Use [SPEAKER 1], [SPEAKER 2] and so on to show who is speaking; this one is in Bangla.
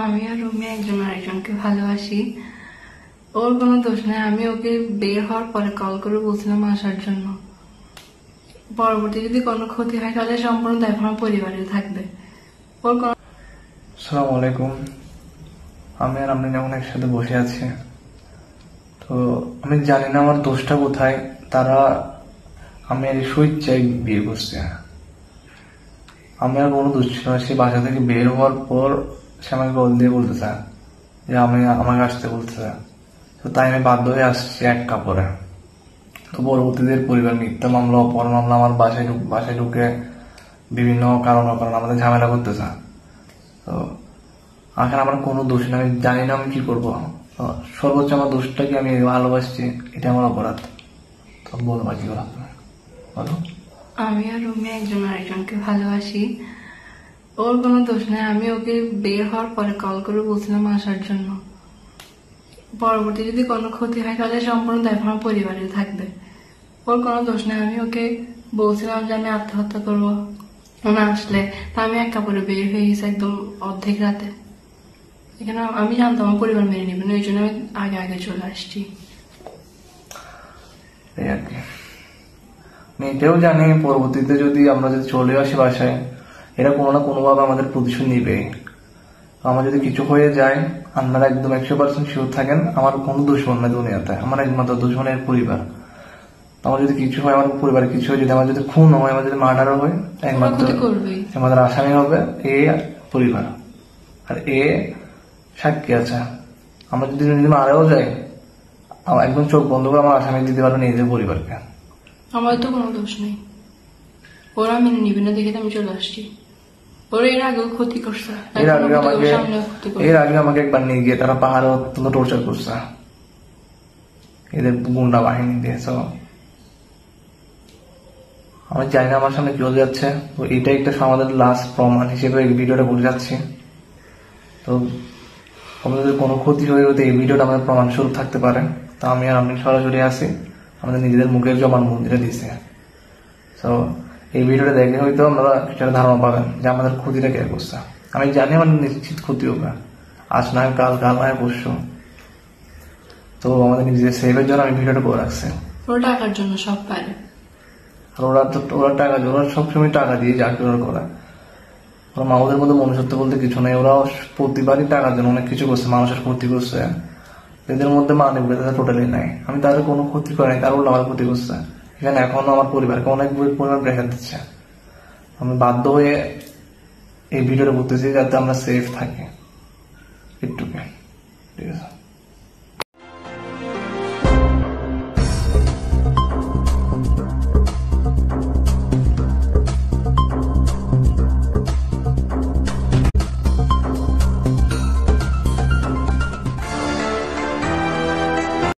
[SPEAKER 1] আমি আর রুমি একজন আরেকজনকে ভালোবাসি। ওর কোনো দোষ নেই। আমি ওকে বের হওয়ার পরে কল করে বলছিলাম আসার জন্য। পরবর্তী যদি কোনো ক্ষতি হয় তাহলে সম্পূর্ণ দায়ভার আমার পরিবারে থাকবে। ওর কোনো
[SPEAKER 2] আসসালামু আলাইকুম। আমি আর আপনি যেমন একসাথে বসে আছি, তো আমি জানি না আমার দোষটা কোথায়। তারা আমি আর স্বেচ্ছায় বিয়ে করছে। আমি আর কোনো দোষ ছিল না। সে বাসা থেকে বের হওয়ার পর সে আমাকে কল দিয়ে বলতেছে যে আমাকে আসতে বলতেছে। তো তাই আমি বাধ্য হয়ে আসছি এক কাপড়ে। তো পরবর্তীদের পরিবার মিথ্যা মামলা অপর মামলা আমার বাসায় ঢুকে বিভিন্ন কারণ আমাদের ঝামেলা করতেছে। তো এখন আমার কোনো দোষ নেই। আমি জানি না আমি কি করবো। সর্বোচ্চ আমার দোষটা কি, আমি ভালোবাসছি, এটা আমার অপরাধ। তো বলো বাকি বলো।
[SPEAKER 1] আমি আর রুমি একজন আরেকজনকে ভালোবাসি। ওর কোনো দোষ নেই। আমি ওকে বের হওয়ার পরে কল করে বলছিলাম আসার জন্য। পরবর্তী যদি কোনো ক্ষতি হয় তাহলে সম্পূর্ণ দায়ভার আমার পরিবারে থাকবে। ওর কোনো দোষ নেই। আমি ওকে বলছিলাম যে আমি আত্মহত্যা করবো না আসলে, তা আমি এক কাপড়ে বের হয়ে গেছি একদম অর্ধেক রাতে। এখানে আমি জানতাম আমার পরিবার মেনে নেবেন, ওই জন্য আমি আগে চলে আসছি।
[SPEAKER 2] এই আর কি। আমি এটাও জানি পরবর্তীতে যদি আমরা চলে আসি বাসায়, এরা কোনো না কোনো ভাবে আমাদের প্রতিশোধ নিবে। আমার যদি কিছু হয়ে যায়, আপনারা একদম 100% শিওর থাকেন আমার কোনো দুশ্মন নাই দুনিয়াতে। আমার একমাত্র দুশ্মনের পরিবার। আমার যদি কিছু হয়, আমার পরিবারের কিছু হয়, যদি আমার যদি খুন হয়, আমার যদি মার্ডারও হয়, একমাত্র আসামি হবে এ পরিবার। আর এ সাক্ষী আছে। আমরা যদি মারাও যাই, একদম চোখ বন্ধ করে আমার আসামি দিতে পারবো নিজেদের পরিবারকে।
[SPEAKER 1] আমার তো কোনো দোষ নেই। ওরা মেনে নিবে না দেখে আমি চলে আসছি। ওরা এর আগেও ক্ষতি করছে।
[SPEAKER 2] এর আগে আমাকে একবার নিয়ে গিয়ে তারা পাহাড়ে টর্চার করছে এদের গুন্ডা বাহিনী দিয়ে। আমি জানি না আমার সামনে কি হয়ে যাচ্ছে। তো এটাই একটা আমাদের লাস্ট প্রমাণ হিসেবে এই ভিডিওটা বলে যাচ্ছি। তো আমাদের কোনো ক্ষতি হয়ে হতে এই ভিডিওটা আমাদের প্রমাণ স্বরূপ থাকতে পারে। তো আমি আর আপনি সরাসরি আসি আমাদের নিজেদের মুখের জমান মন্দিরে দিছে। তো এই ভিডিওটা দেখে হয়তো আপনারা কিছুটা ধারণা পাবেন যে আমাদের ক্ষতিটা কে করছে। আমি জানি আমার নিশ্চিত ক্ষতি হবে, আজ নয় কাল, কাল নয় পরশু। তো আমাদের নিজেদের সেভের জন্য আমি ভিডিওটা করে রাখছি।
[SPEAKER 1] ওরা টাকার জন্য সব পারে।
[SPEAKER 2] আর ওরা টাকা, ওরা সবসময় টাকা দিয়ে চাকরি করা। ওরা ওদের মধ্যে মনুষ্যত্ব বলতে কিছু নেই। ওরা প্রতিবারই টাকার জন্য অনেক কিছু করছে, মানুষের ক্ষতি করছে। এদের মধ্যে মানবিকতা টোটালি নাই। আমি তাদের কোনো ক্ষতি করিনি, তার উল্টো আমার ক্ষতি করছে। এখানে এখনো আমার পরিবারকে অনেক পরিমাণ প্রেশার দিচ্ছে। আমি বাধ্য হয়ে এই ভিডিওটা বলতেছি যাতে আমরা সেফ থাকি।